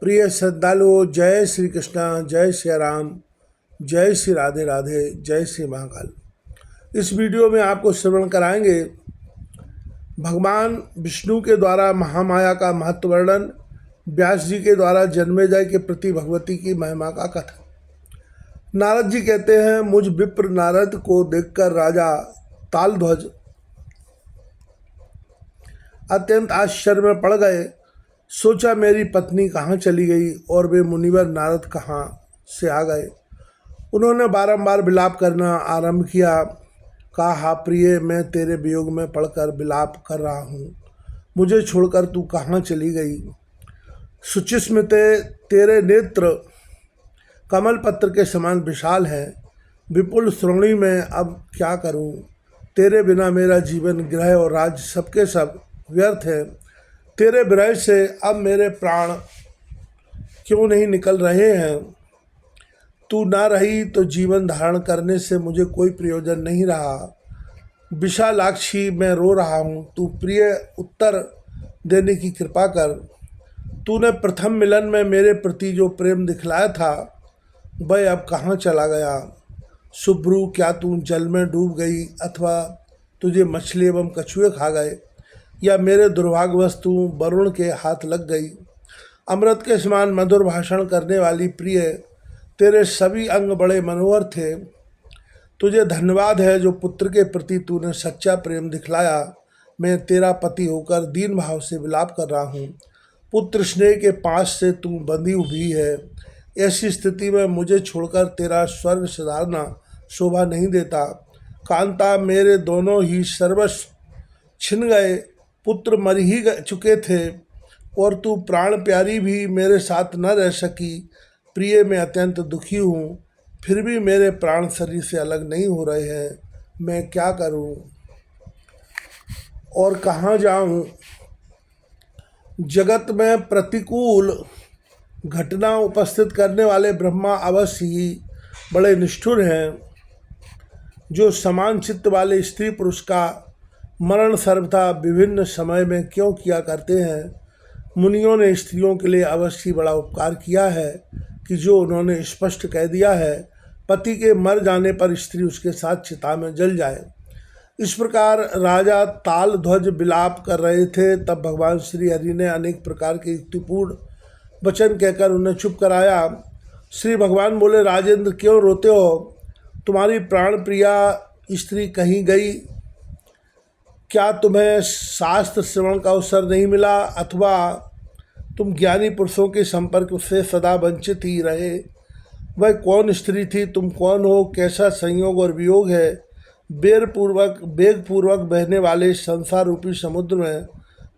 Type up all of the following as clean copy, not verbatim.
प्रिय श्रद्धालुओं, जय श्री कृष्णा, जय श्री राम, जय श्री राधे राधे, जय श्री महाकाल। इस वीडियो में आपको श्रवण कराएंगे भगवान विष्णु के द्वारा महामाया का महत्व वर्णन, व्यास जी के द्वारा जन्मेजय के प्रति भगवती की महिमा का कथन। नारद जी कहते हैं, मुझ विप्र नारद को देखकर राजा तालध्वज अत्यंत आश्चर्य में पड़ गए। सोचा मेरी पत्नी कहाँ चली गई और वे मुनिवर नारद कहाँ से आ गए। उन्होंने बारंबार विलाप करना आरंभ किया। कहा, प्रिय, मैं तेरे वियोग में पड़कर विलाप कर रहा हूँ। मुझे छोड़कर तू कहाँ चली गई। शुचिस्मिते, तेरे नेत्र कमल पत्र के समान विशाल हैं। विपुल श्रोणी में अब क्या करूँ। तेरे बिना मेरा जीवन, गृह और राज्य सबके सब व्यर्थ है। तेरे विरह से अब मेरे प्राण क्यों नहीं निकल रहे हैं। तू ना रही तो जीवन धारण करने से मुझे कोई प्रयोजन नहीं रहा। विशालाक्षी, मैं रो रहा हूँ। तू प्रिय उत्तर देने की कृपा कर। तूने प्रथम मिलन में मेरे प्रति जो प्रेम दिखलाया था वह अब कहाँ चला गया। शुभ्रू, क्या तू जल में डूब गई अथवा तुझे मछली एवं कछुए खा गए, या मेरे दुर्भाग्यवश तू वरुण के हाथ लग गई। अमृत के समान मधुर भाषण करने वाली प्रिय, तेरे सभी अंग बड़े मनोहर थे। तुझे धन्यवाद है जो पुत्र के प्रति तूने सच्चा प्रेम दिखलाया। मैं तेरा पति होकर दीन भाव से विलाप कर रहा हूँ। पुत्र स्नेह के पास से तू बंधी हुई है। ऐसी स्थिति में मुझे छोड़कर तेरा स्वर्ग सुधारना शोभा नहीं देता। कांता, मेरे दोनों ही सर्वस्व छिन गए। पुत्र मर ही चुके थे और तू प्राण प्यारी भी मेरे साथ न रह सकी। प्रिय, मैं अत्यंत दुखी हूँ, फिर भी मेरे प्राण शरीर से अलग नहीं हो रहे हैं। मैं क्या करूँ और कहाँ जाऊँ। जगत में प्रतिकूल घटना उपस्थित करने वाले ब्रह्मा अवश्य ही बड़े निष्ठुर हैं। जो समान चित्त वाले स्त्री पुरुष का मरण सर्वथा विभिन्न समय में क्यों किया करते हैं। मुनियों ने स्त्रियों के लिए अवश्य बड़ा उपकार किया है कि जो उन्होंने स्पष्ट कह दिया है, पति के मर जाने पर स्त्री उसके साथ चिता में जल जाए। इस प्रकार राजा तालध्वज विलाप कर रहे थे। तब भगवान श्री हरि ने अनेक प्रकार के युक्तिपूर्ण वचन कहकर उन्हें चुप कराया। श्री भगवान बोले, राजेंद्र, क्यों रोते हो। तुम्हारी प्राण प्रिया स्त्री कहीं गई। क्या तुम्हें शास्त्र श्रवण का अवसर नहीं मिला अथवा तुम ज्ञानी पुरुषों के संपर्क से सदा वंचित ही रहे। वह कौन स्त्री थी, तुम कौन हो, कैसा संयोग और वियोग है। वेगपूर्वक बहने वाले संसार रूपी समुद्र में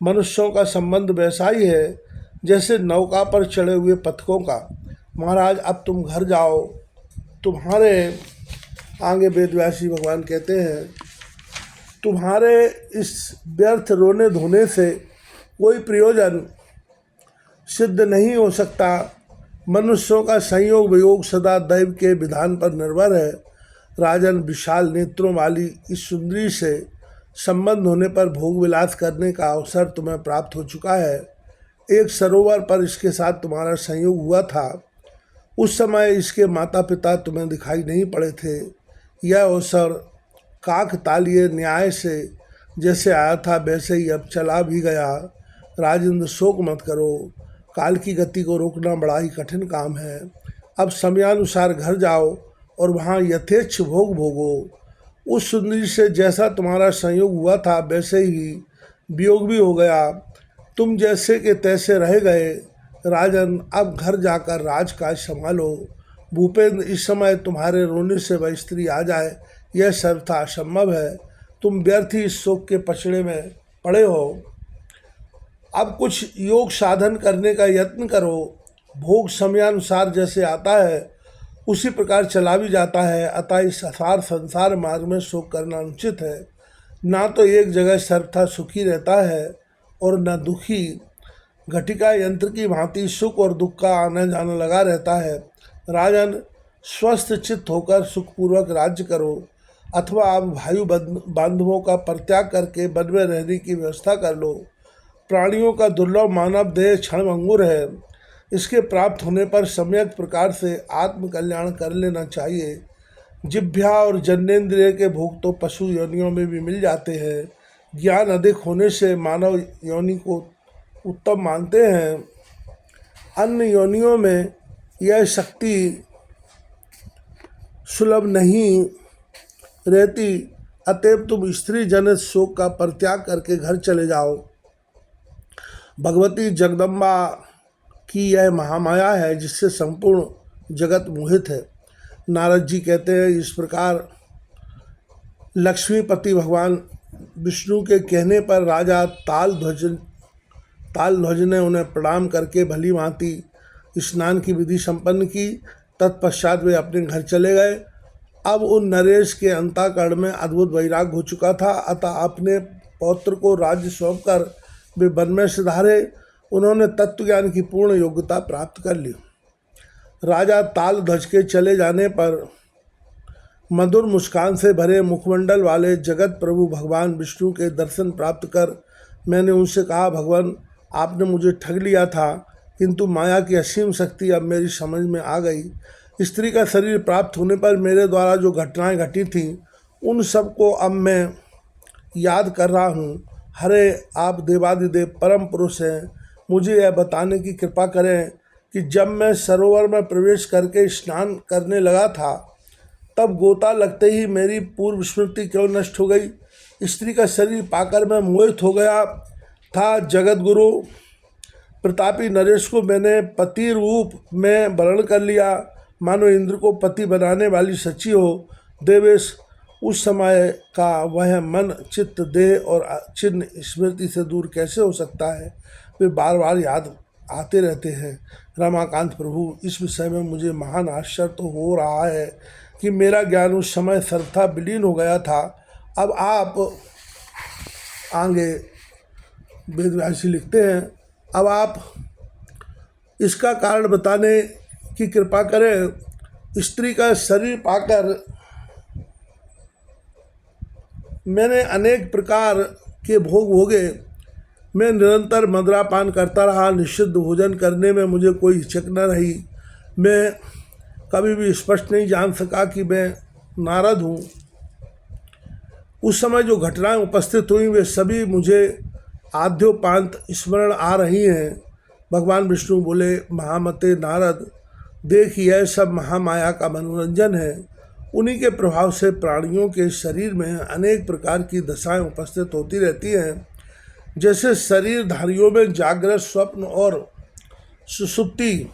मनुष्यों का संबंध वैसा ही है जैसे नौका पर चढ़े हुए पथिकों का। महाराज, अब तुम घर जाओ। तुम्हारे आगे वेदव्यासी भगवान कहते हैं, तुम्हारे इस व्यर्थ रोने धोने से कोई प्रयोजन सिद्ध नहीं हो सकता। मनुष्यों का संयोग वियोग सदा दैव के विधान पर निर्भर है। राजन, विशाल नेत्रों वाली इस सुंदरी से संबंध होने पर भोग विलास करने का अवसर तुम्हें प्राप्त हो चुका है। एक सरोवर पर इसके साथ तुम्हारा संयोग हुआ था। उस समय इसके माता पिता तुम्हें दिखाई नहीं पड़े थे। यह अवसर काकतालीय न्याय से जैसे आया था वैसे ही अब चला भी गया। राजेंद्र, शोक मत करो। काल की गति को रोकना बड़ा ही कठिन काम है। अब समयानुसार घर जाओ और वहाँ यथेच्छ भोग भोगो। उस सुंदरी से जैसा तुम्हारा संयोग हुआ था वैसे ही वियोग भी हो गया। तुम जैसे के तैसे रह गए। राजन, अब घर जाकर राजकाज संभालो। भूपेंद्र, इस समय तुम्हारे रोने से वह स्त्री आ जाए यह सर्वथा असंभव है। तुम व्यर्थ ही इस शोक के पछड़े में पड़े हो। अब कुछ योग साधन करने का यत्न करो। भोग समयानुसार जैसे आता है उसी प्रकार चला भी जाता है। अतः इस असार संसार मार्ग में शोक करना अनुचित है। ना तो एक जगह सर्वथा सुखी रहता है और न दुखी। घटिका यंत्र की भांति सुख और दुख का आना जाना लगा रहता है। राजन, स्वस्थ चित्त होकर सुखपूर्वक राज्य करो, अथवा आप भाई बांधवों का परित्याग करके वन में रहने की व्यवस्था कर लो। प्राणियों का दुर्लभ मानव देह क्षणभंगुर है। इसके प्राप्त होने पर सम्यक प्रकार से आत्म कल्याण कर लेना चाहिए। जिह्वा और जन्नेंद्रिय के भोग तो पशु योनियों में भी मिल जाते हैं। ज्ञान अधिक होने से मानव योनि को उत्तम मानते हैं। अन्य योनियों में यह शक्ति सुलभ नहीं रहती, अतएव तुम स्त्री जनित शोक का परित्याग करके घर चले जाओ। भगवती जगदम्बा की यह महामाया है जिससे संपूर्ण जगत मोहित है। नारद जी कहते हैं, इस प्रकार लक्ष्मीपति भगवान विष्णु के कहने पर राजा तालध्वज ने उन्हें प्रणाम करके भली भांति स्नान की विधि संपन्न की। तत्पश्चात वे अपने घर चले गए। अब उन नरेश के अंतःकरण में अद्भुत वैराग्य हो चुका था, अतः अपने पौत्र को राज्य सौंपकर वे वन में सिधारे। उन्होंने तत्वज्ञान की पूर्ण योग्यता प्राप्त कर ली। राजा तालध्वज के चले जाने पर मधुर मुस्कान से भरे मुखमंडल वाले जगत प्रभु भगवान विष्णु के दर्शन प्राप्त कर मैंने उनसे कहा, भगवान आपने मुझे ठग लिया था, किंतु माया की असीम शक्ति अब मेरी समझ में आ गई। स्त्री का शरीर प्राप्त होने पर मेरे द्वारा जो घटनाएं घटी थीं उन सब को अब मैं याद कर रहा हूँ। हरे, आप देवादिदेव परम पुरुष हैं। मुझे यह बताने की कृपा करें कि जब मैं सरोवर में प्रवेश करके स्नान करने लगा था तब गोता लगते ही मेरी पूर्व स्मृति क्यों नष्ट हो गई। स्त्री का शरीर पाकर मैं मोहित हो गया था। जगत गुरु प्रतापी नरेश को मैंने पति रूप में वर्ण कर लिया, मानो इंद्र को पति बनाने वाली सची हो। देवेश, उस समय का वह मन, चित्त, देह और चिन्ह स्मृति से दूर कैसे हो सकता है। वे बार बार याद आते रहते हैं। रमाकांत प्रभु, इस विषय में मुझे महान आश्चर्य तो हो रहा है कि मेरा ज्ञान उस समय सर्वथा विलीन हो गया था। अब आप आगे वेदव्यासी लिखते हैं, अब आप इसका कारण बताने की कृपा करें। स्त्री का शरीर पाकर मैंने अनेक प्रकार के भोग भोगे। मैं निरंतर मदिरापान करता रहा। निषिद्ध भोजन करने में मुझे कोई हिचक न रही। मैं कभी भी स्पष्ट नहीं जान सका कि मैं नारद हूँ। उस समय जो घटनाएं उपस्थित हुई वे सभी मुझे आद्योपांत स्मरण आ रही हैं। भगवान विष्णु बोले, महामते नारद, देख यह सब महामाया का मनोरंजन है। उन्हीं के प्रभाव से प्राणियों के शरीर में अनेक प्रकार की दशाएं उपस्थित होती रहती हैं। जैसे शरीरधारियों में जागृत, स्वप्न और सुषुप्ति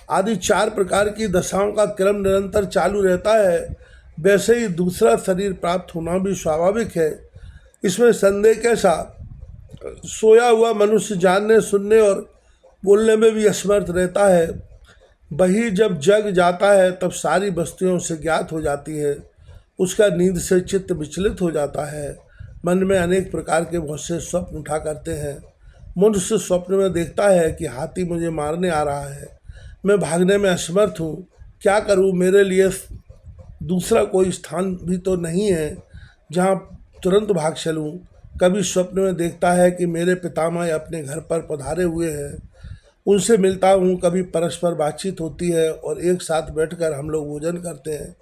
आदि 4 प्रकार की दशाओं का क्रम निरंतर चालू रहता है, वैसे ही दूसरा शरीर प्राप्त होना भी स्वाभाविक है। इसमें संदेह कैसा। सोया हुआ मनुष्य जानने, सुनने और बोलने में भी असमर्थ रहता है। वही जब जग जाता है तब सारी वस्तुओं से ज्ञात हो जाती है। उसका नींद से चित्त विचलित हो जाता है। मन में अनेक प्रकार के बहुत से स्वप्न उठा करते हैं। मनुष्य स्वप्न में देखता है कि हाथी मुझे मारने आ रहा है, मैं भागने में असमर्थ हूँ, क्या करूँ, मेरे लिए दूसरा कोई स्थान भी तो नहीं है जहाँ तुरंत भाग चलूँ। कभी स्वप्न में देखता है कि मेरे पितामह अपने घर पर पधारे हुए हैं, उनसे मिलता हूँ। कभी परस्पर बातचीत होती है और एक साथ बैठकर हम लोग भोजन करते हैं।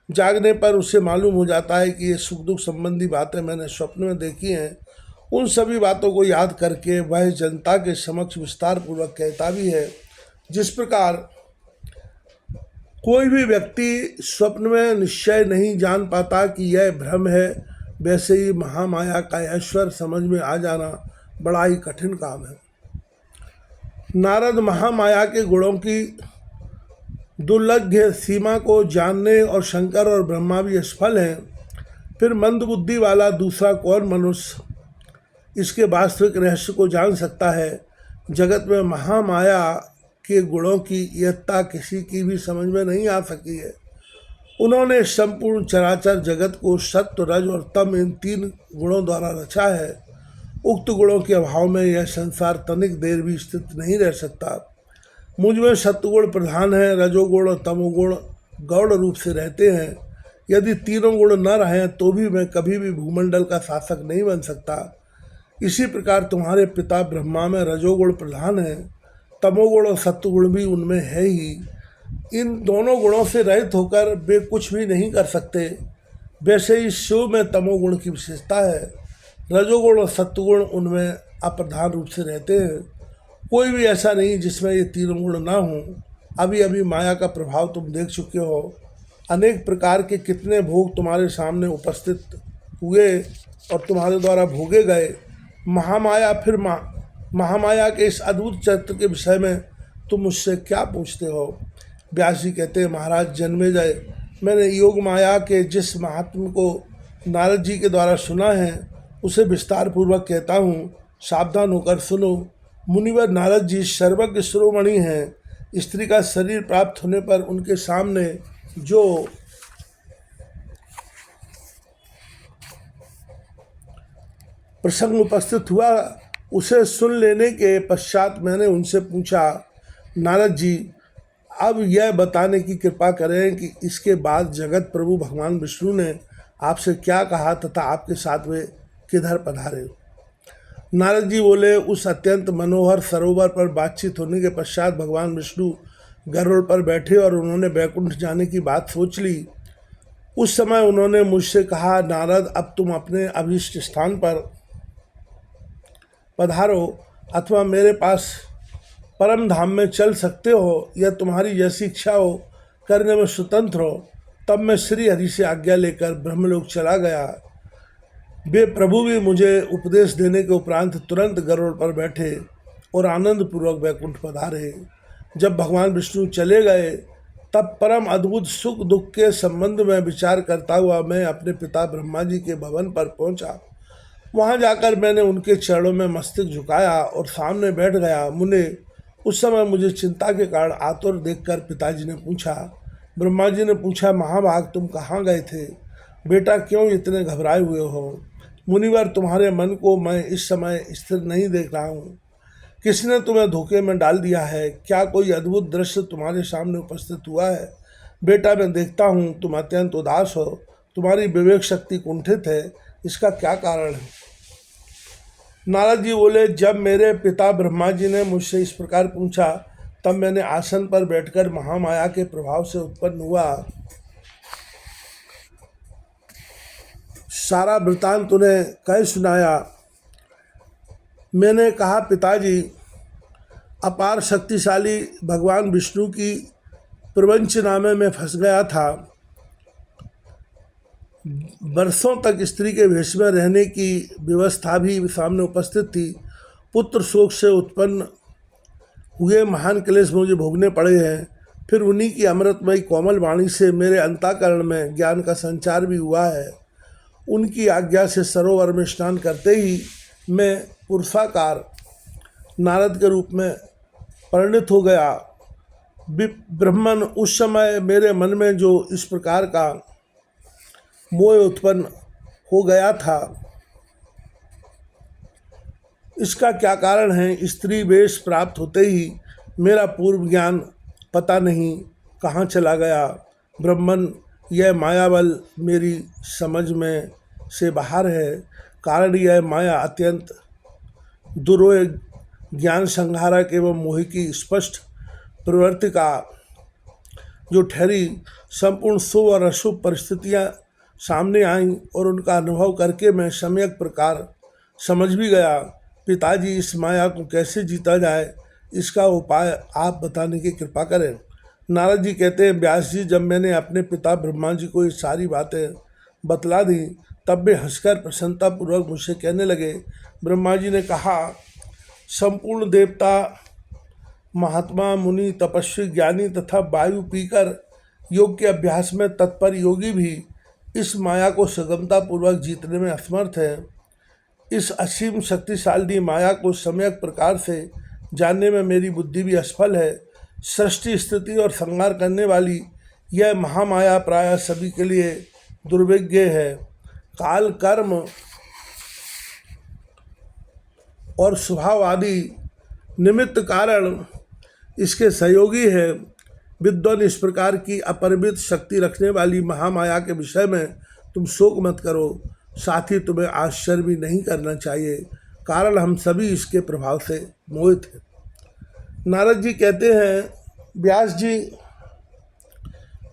जागने पर उसे मालूम हो जाता है कि ये सुख दुख संबंधी बातें मैंने स्वप्न में देखी हैं। उन सभी बातों को याद करके वह जनता के समक्ष विस्तार पूर्वक कहता भी है। जिस प्रकार कोई भी व्यक्ति स्वप्न में निश्चय नहीं जान पाता कि यह भ्रम है, वैसे ही महामाया का ऐश्वर्य समझ में आ जाना बड़ा ही कठिन काम है। नारद, महामाया के गुणों की दुर्लभ्य सीमा को जानने और शंकर और ब्रह्मा भी असफल हैं। फिर मंद बुद्धि वाला दूसरा कौन मनुष्य इसके वास्तविक रहस्य को जान सकता है। जगत में महामाया के गुणों की यत्ता किसी की भी समझ में नहीं आ सकी है। उन्होंने संपूर्ण चराचर जगत को सत्व, रज और तम इन 3 गुणों द्वारा रचा है। उक्त गुणों के अभाव में यह संसार तनिक देर भी स्थित नहीं रह सकता। मुझ में सत्वगुण प्रधान है, रजोगुण और तमोगुण गौण रूप से रहते हैं। यदि तीनों गुण न रहें तो भी मैं कभी भी भूमंडल का शासक नहीं बन सकता। इसी प्रकार तुम्हारे पिता ब्रह्मा में रजोगुण प्रधान है, तमोगुण और सत्वगुण भी उनमें है ही। इन दोनों गुणों से रहित होकर वे कुछ भी नहीं कर सकते। वैसे ही शिव में तमोगुण की विशेषता है, रजोगुण और सत्वगुण उनमें अप्रधान रूप से रहते हैं। कोई भी ऐसा नहीं जिसमें ये तीनों गुण ना हों। अभी अभी माया का प्रभाव तुम देख चुके हो। अनेक प्रकार के कितने भोग तुम्हारे सामने उपस्थित हुए और तुम्हारे द्वारा भोगे गए। महामाया फिर महामाया के इस अद्भुत चरित्र के विषय में तुम मुझसे क्या पूछते हो? व्यास जी कहते हैं, महाराज जन्मेजय, मैंने योग माया के जिस महात्म को नारद जी के द्वारा सुना है उसे विस्तार पूर्वक कहता हूँ, सावधान होकर सुनो। मुनिवर नारद जी सर्वज्ञ शिरोमणि हैं। स्त्री का शरीर प्राप्त होने पर उनके सामने जो प्रसंग उपस्थित हुआ उसे सुन लेने के पश्चात मैंने उनसे पूछा, नारद जी अब यह बताने की कृपा करें कि इसके बाद जगत प्रभु भगवान विष्णु ने आपसे क्या कहा तथा आपके साथ वे किधर पधारे? नारद जी बोले, उस अत्यंत मनोहर सरोवर पर बातचीत होने के पश्चात भगवान विष्णु गरुड़ पर बैठे और उन्होंने वैकुंठ जाने की बात सोच ली। उस समय उन्होंने मुझसे कहा, नारद अब तुम अपने अभीष्ट स्थान पर पधारो अथवा मेरे पास परम धाम में चल सकते हो, या तुम्हारी जैसी इच्छा हो करने में स्वतंत्र हो। तब मैं श्री हरि से आज्ञा लेकर ब्रह्मलोक चला गया। वे प्रभु भी मुझे उपदेश देने के उपरांत तुरंत गरुड़ पर बैठे और आनंद पूर्वक वैकुंठ पधारे। जब भगवान विष्णु चले गए तब परम अद्भुत सुख दुख के संबंध में विचार करता हुआ मैं अपने पिता ब्रह्मा जी के भवन पर पहुंचा। वहां जाकर मैंने उनके चरणों में मस्तक झुकाया और सामने बैठ गया। मुने, उस समय मुझे चिंता के कारण आतुर देखकर पिताजी ने पूछा, ब्रह्मा जी ने पूछा, महाभाग तुम कहाँ गए थे? बेटा क्यों इतने घबराए हुए हो? मुनिवर, तुम्हारे मन को मैं इस समय स्थिर नहीं देख रहा हूँ। किसने तुम्हें धोखे में डाल दिया है? क्या कोई अद्भुत दृश्य तुम्हारे सामने उपस्थित हुआ है? बेटा मैं देखता हूँ तुम अत्यंत उदास हो, तुम्हारी विवेक शक्ति कुंठित है, इसका क्या कारण है? नारद जी बोले, जब मेरे पिता ब्रह्मा जी ने मुझसे इस प्रकार पूछा तब मैंने आसन पर बैठकर महामाया के प्रभाव से उत्पन्न हुआ सारा वृतांत उन्हें कह सुनाया। मैंने कहा, पिताजी अपार शक्तिशाली भगवान विष्णु की प्रवंचनामे में फंस गया था। वर्षों तक स्त्री के भेष में रहने की व्यवस्था भी सामने उपस्थित थी। पुत्र शोक से उत्पन्न हुए महान क्लेश मुझे भोगने पड़े हैं। फिर उन्हीं की अमृतमयी कोमल वाणी से मेरे अंतःकरण में ज्ञान का संचार भी हुआ है। उनकी आज्ञा से सरोवर में स्नान करते ही मैं पुरुषाकार नारद के रूप में परिणित हो गया। ब्रह्मन, उस समय मेरे मन में जो इस प्रकार का मोह उत्पन्न हो गया था, इसका क्या कारण है? स्त्री वेश प्राप्त होते ही मेरा पूर्व ज्ञान पता नहीं कहाँ चला गया। ब्रह्मन, यह मायाबल मेरी समझ में से बाहर है। कारण यह माया अत्यंत दुरोह ज्ञान संहारक एवं मोह की स्पष्ट प्रवृत्ति का जो ठहरी। संपूर्ण शुभ और अशुभ परिस्थितियाँ सामने आईं और उनका अनुभव करके मैं सम्यक प्रकार समझ भी गया। पिताजी, इस माया को कैसे जीता जाए, इसका उपाय आप बताने की कृपा करें। नारद जी कहते हैं, व्यास जी, जब मैंने अपने पिता ब्रह्मा जी को ये सारी बातें बतला दी तब वे हंसकर प्रसन्नतापूर्वक मुझसे कहने लगे। ब्रह्मा जी ने कहा, संपूर्ण देवता, महात्मा, मुनि, तपस्वी, ज्ञानी तथा वायु पीकर योग के अभ्यास में तत्पर योगी भी इस माया को सुगमतापूर्वक जीतने में असमर्थ है। इस असीम शक्तिशाली माया को सम्यक प्रकार से जानने में मेरी बुद्धि भी असफल है। सृष्टि, स्थिति और संहार करने वाली यह महामाया प्रायः सभी के लिए दुर्विज्ञ है। काल, कर्म और स्वभाव आदि निमित्त कारण इसके सहयोगी है। विद्वान, इस प्रकार की अपरिमित शक्ति रखने वाली महामाया के विषय में तुम शोक मत करो। साथ ही तुम्हें आश्चर्य भी नहीं करना चाहिए, कारण हम सभी इसके प्रभाव से मोहित हैं। नारद जी कहते हैं, व्यास जी,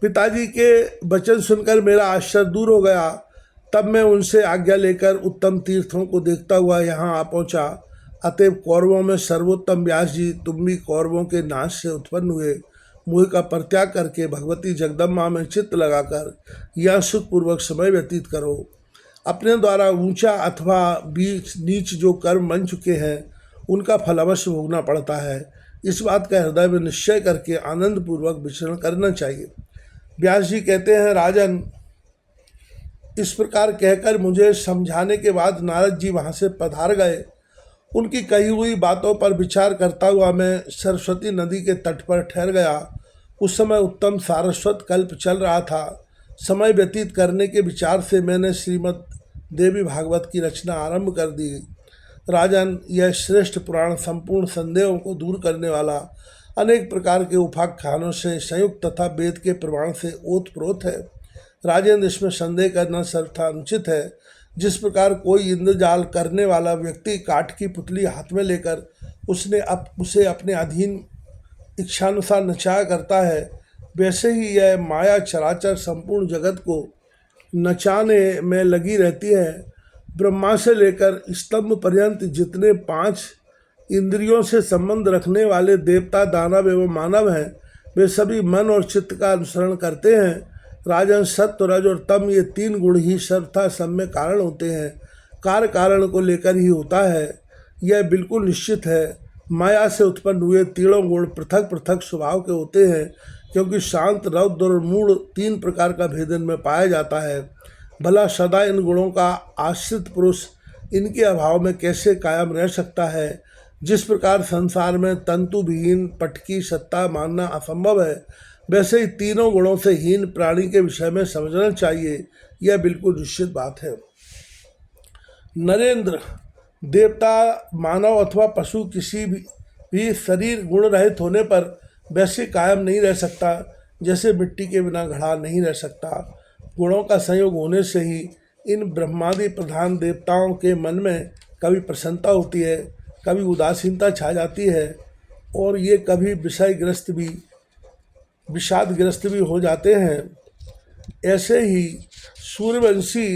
पिताजी के वचन सुनकर मेरा आश्चर्य दूर हो गया। तब मैं उनसे आज्ञा लेकर उत्तम तीर्थों को देखता हुआ यहाँ आ पहुँचा। अतएव कौरवों में सर्वोत्तम व्यास जी, तुम भी कौरवों के नाश से उत्पन्न हुए मोह का परित्याग करके भगवती जगदम्बा में चित्त लगाकर यह सुखपूर्वक समय व्यतीत करो। अपने द्वारा ऊंचा अथवा बीच नीच जो कर्म बन चुके हैं उनका फल अवश्य भोगना पड़ता है। इस बात का हृदय में निश्चय करके आनंद पूर्वक विचरण करना चाहिए। व्यास जी कहते हैं, राजन, इस प्रकार कहकर मुझे समझाने के बाद नारद जी वहाँ से पधार गए। उनकी कही हुई बातों पर विचार करता हुआ मैं सरस्वती नदी के तट पर ठहर गया। उस समय उत्तम सारस्वत कल्प चल रहा था। समय व्यतीत करने के विचार से मैंने श्रीमद् देवी भागवत की रचना आरंभ कर दी। राजन, यह श्रेष्ठ पुराण संपूर्ण संदेहों को दूर करने वाला, अनेक प्रकार के उपाख्यानों से संयुक्त तथा वेद के प्रमाण से ओतप्रोत है। राजेंद्र, इसमें संदेह करना सर्वथा अनुचित है। जिस प्रकार कोई इंद्रजाल करने वाला व्यक्ति काठ की पुतली हाथ में लेकर उसे अपने अधीन इच्छानुसार नचाया करता है, वैसे ही यह माया चराचर संपूर्ण जगत को नचाने में लगी रहती है। ब्रह्मा से लेकर स्तंभ पर्यंत जितने 5 इंद्रियों से संबंध रखने वाले देवता, दानव एवं मानव हैं, वे सभी मन और चित्त का अनुसरण करते हैं। राजन, सत्व, रज और तम, ये 3 गुण ही सर्वथा सम्य कारण होते हैं। कार्य कारण को लेकर ही होता है, यह बिल्कुल निश्चित है। माया से उत्पन्न हुए तीनों गुण पृथक पृथक स्वभाव के होते हैं, क्योंकि शांत, रौद्र और मूढ़ 3 प्रकार का भेद इनमें पाया जाता है। भला सदा इन गुणों का आश्रित पुरुष इनके अभाव में कैसे कायम रह सकता है। जिस प्रकार संसार में तंतु विहीन पट की सत्ता मानना असंभव है, वैसे ही तीनों गुणों से हीन प्राणी के विषय में समझना चाहिए, यह बिल्कुल निश्चित बात है। नरेंद्र, देवता, मानव अथवा पशु किसी भी शरीर गुण रहित होने पर वैसे कायम नहीं रह सकता जैसे मिट्टी के बिना घड़ा नहीं रह सकता। गुणों का संयोग होने से ही इन ब्रह्मादि प्रधान देवताओं के मन में कभी प्रसन्नता होती है, कभी उदासीनता छा जाती है, और ये कभी विषादग्रस्त भी हो जाते हैं। ऐसे ही सूर्यवंशी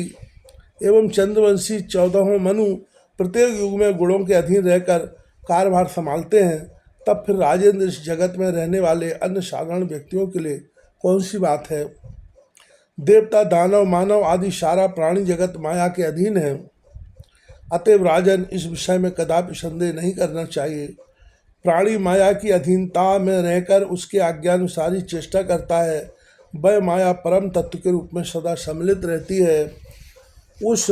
एवं चंद्रवंशी 14 मनु प्रत्येक युग में गुणों के अधीन रहकर कार्यभार संभालते हैं। तब फिर राजेंद्र, इस जगत में रहने वाले अन्य साधारण व्यक्तियों के लिए कौन सी बात है। देवता, दानव, मानव आदि सारा प्राणी जगत माया के अधीन है। अतएव राजन, इस विषय में कदापि संदेह नहीं करना चाहिए। प्राणी माया की अधीनता में रहकर उसके आज्ञानुसार ही चेष्टा करता है। वह माया परम तत्व के रूप में सदा सम्मिलित रहती है। उस